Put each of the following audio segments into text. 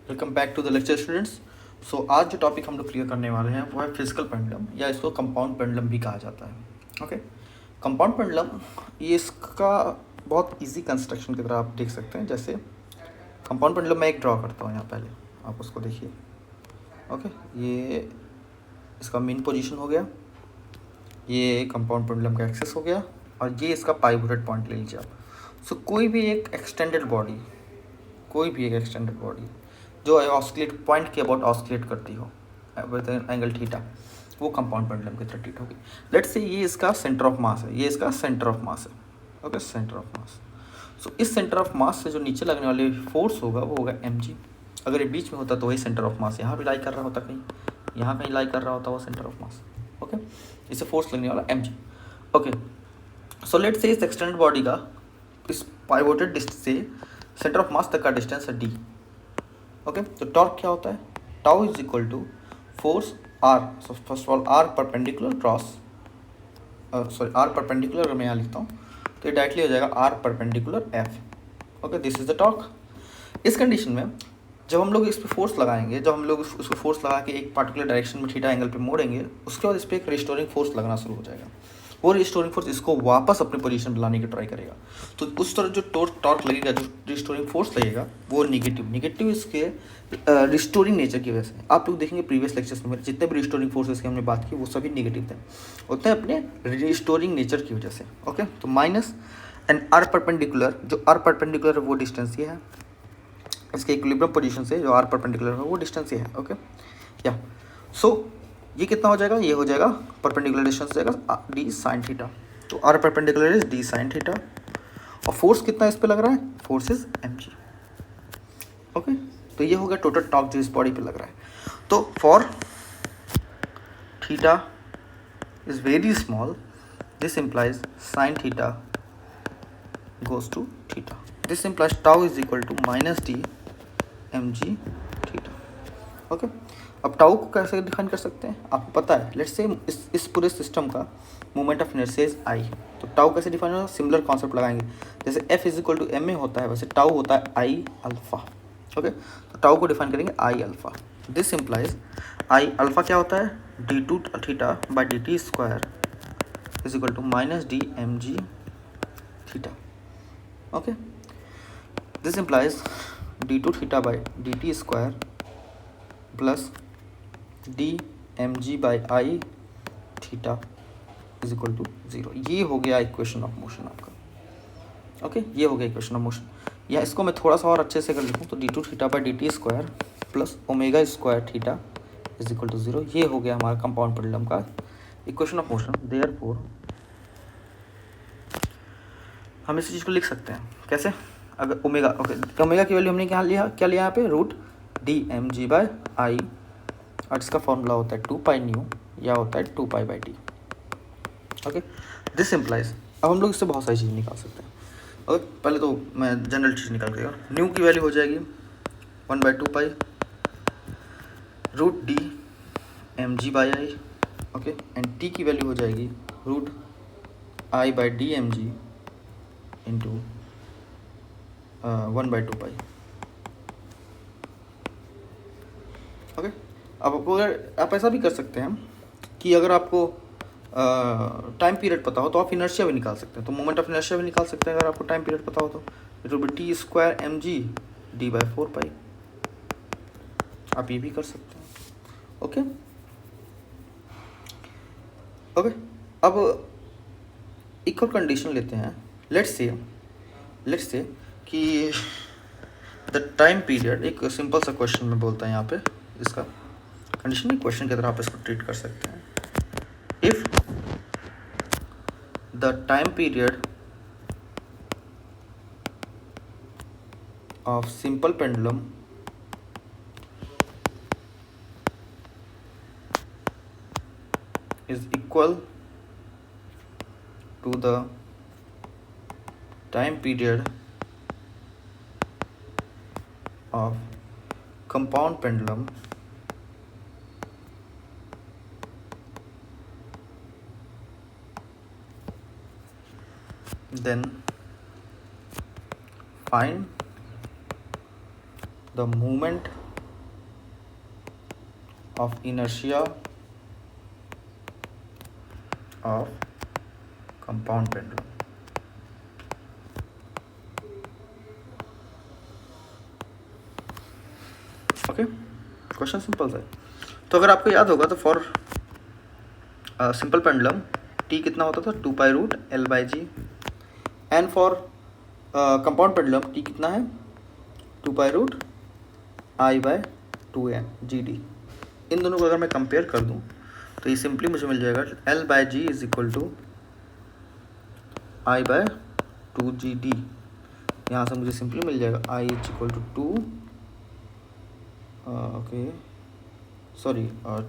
Welcome back to the lecture students. So आज जो topic हम लोग क्लियर करने वाले हैं वो है फिजिकल पेंडुलम या इसको कंपाउंड पेंडुलम भी कहा जाता है। ओके, कंपाउंड पेंडुलम ये इसका बहुत इजी कंस्ट्रक्शन की तरह आप देख सकते हैं। जैसे कंपाउंड पेंडुलम मैं एक ड्रॉ करता हूँ यहाँ, पहले आप उसको देखिए। ओके, ये इसका मेन पोजीशन हो गया, ये कंपाउंड पेंडुलम का एक्सेस हो गया और ये इसका पाइवोटेड पॉइंट ले लीजिए आप। सो कोई भी एक एक्सटेंडेड बॉडी जो ऑस्किलेट पॉइंट के अबाउट ऑस्किलेट करती हो विद एंगल थीटा, वो कंपाउंड पेंडुलम की तरह ट्रीट होगी। लेट्स से ये इसका सेंटर ऑफ मास है, ये इसका सेंटर ऑफ मास है। Okay, centre of mass. So इस सेंटर ऑफ मास से जो नीचे लगने वाले फोर्स होगा वो होगा mg। अगर ये बीच में होता तो वही सेंटर ऑफ मास यहाँ भी लाई कर रहा होता, कहीं यहाँ कहीं लाई कर रहा होता वो सेंटर ऑफ मास। ओके, इसे फोर्स लगने वाला mg। Okay, so let's say इस एक्सटेंडेड बॉडी का इस पाइवोटेड डिस्टेंस से सेंटर ऑफ मास तक का डिस्टेंस है d। ओके, तो टॉर्क क्या होता है? Tau is equal to force r. So first of all r perpendicular cross r perpendicular, मैं यहाँ लिखता हूँ तो ये डायरेक्टली हो जाएगा r perpendicular f. Okay, this is the torque. इस कंडीशन में जब हम लोग इस पर फोर्स लगाएंगे, जब हम लोग उसको फोर्स लगा के एक पार्टिकुलर डायरेक्शन में थीटा एंगल पे मोड़ेंगे, उसके बाद इस पर एक रिस्टोरिंग फोर्स लगना शुरू हो जाएगा। वो रिस्टोरिंग फोर्स इसको वापस अपने पोजीशन पर लाने की ट्राई करेगा। तो उस तरह जो टॉर्क लगेगा, जो रिस्टोरिंग फोर्स लगेगा, वो निगेटिव इसके रिस्टोरिंग नेचर की वजह से। आप लोग देखेंगे प्रीवियस लेक्चर्स में जितने भी रिस्टोरिंग फोर्सेस की हमने बात की वो सभी निगेटिव थे, होते हैं अपने रिस्टोरिंग नेचर की वजह से। ओके, तो माइनस एंड आर परपेंडिकुलर, जो आर परपेंडिकुलर है वो डिस्टेंस ये है, इसके इक्विलिब्रियम पोजीशन से जो आर परपेंडिकुलर है वो डिस्टेंस ये है। ओके, या सो ये कितना हो जाएगा? ये हो जाएगा परपेंडिकुलर डिस्टेंस हो जाएगा डी साइन थीटा। तो r perpendicular is d sine theta और फोर्स कितना इस पे लग रहा है? Force is mg। ओके, तो ये हो गया टोटल टॉर्क जो इस बॉडी पे लग रहा है। तो for theta is very small, this implies sine theta goes to theta, this implies tau is equal to minus d mg theta. Okay, अब टाउ को कैसे डिफाइन कर सकते हैं आपको पता है? लेट्स से इस पूरे सिस्टम का moment of inertia is I, तो टाउ कैसे डिफाइन होगा? सिमिलर कॉन्सेप्ट लगाएंगे, जैसे F is equal to m a होता है वैसे टाउ होता है आई अल्फा। ओके, तो टाउ को डिफाइन करेंगे I alpha. This implies I alpha क्या होता है? D two theta by d t square is equal to minus d m g theta. Okay, this implies d two theta by d t square plus d m g by I theta is equal to 0। ये हो गया equation of motion आपका। Okay, ये हो गया equation of motion. या इसको मैं थोड़ा सा और अच्छे से कर लिखूँ तो d two theta by d t square plus omega square theta is equal to 0। ये हो गया हमारा कंपाउंड पेंडुलम का इक्वेशन ऑफ मोशन। देयरफॉर हम इस चीज़ को लिख सकते हैं कैसे? अगर ओमेगा, ओके, ओमेगा की वैल्यू हमने क्या लिया यहाँ पे? Root d m g by I, और इसका फॉर्मूला होता है 2 पाई न्यू या होता है 2 pi by T. Okay, this implies, अब हम लोग इससे बहुत सारी चीज़ निकाल सकते हैं। ओके, पहले तो मैं जनरल चीज़ निकाल देगा। न्यू की वैल्यू हो जाएगी 1/2 pi root d m g by I. Okay, and t की वैल्यू हो जाएगी root I by d m g into 1/2 pi. Okay, अब अगर आप ऐसा भी कर सकते हैं कि अगर आपको टाइम पीरियड पता हो तो आप इनर्शिया भी निकाल सकते हैं, तो मोमेंट ऑफ इनर्शिया भी निकाल सकते हैं अगर आपको टाइम पीरियड पता हो तो। It will be t square m g d by 4 pi. आप ये भी कर सकते हैं। ओके ओके, अब इक्वल कंडीशन लेते हैं। लेट्स से कि द टाइम पीरियड, एक सिंपल सा क्वेश्चन में बोलता है यहाँ पे, इसका कंडीशन नहीं, क्वेश्चन की तरह आप इसको ट्रीट कर सकते हैं। If the time period of simple pendulum is equal to the time period of compound pendulum, then find the moment of inertia of compound pendulum. Okay, question simple है। तो अगर आपको याद होगा तो फॉर सिंपल पेंडुलम टी कितना होता था 2π√L/g, and for compound pendulum T कितना है 2π√I/2n/GD। इन दोनों को अगर मैं कंपेयर कर दूं तो ये सिंपली मुझे मिल जाएगा L/g is equal to I/2GD। यहाँ से मुझे सिंपली मिल जाएगा I is equal to 2 okay sorry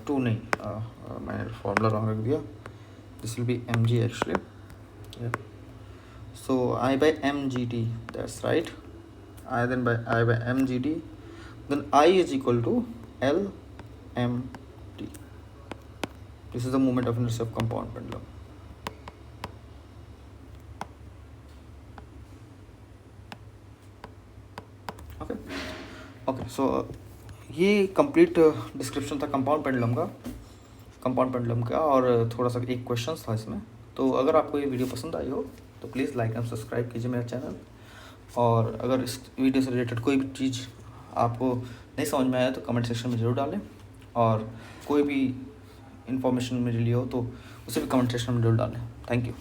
2 नहीं, मैंने फॉर्मूला रॉन्ग रख दिया। This will be mg actually, so I/mgd, that's right, I/mgd, then I is equal to Lmt. This is the moment of inertia of compound pendulum. Okay, so ये complete description था compound pendulum का, और थोड़ा सा एक question था इसमें। तो अगर आपको ये वीडियो पसंद आई हो तो प्लीज़ लाइक एंड सब्सक्राइब कीजिए मेरा चैनल, और अगर इस वीडियो से रिलेटेड कोई भी चीज़ आपको नहीं समझ में आया तो कमेंट सेक्शन में ज़रूर डालें, और कोई भी इन्फॉर्मेशन मिली हो तो उसे भी कमेंट सेक्शन में ज़रूर डालें। Thank you.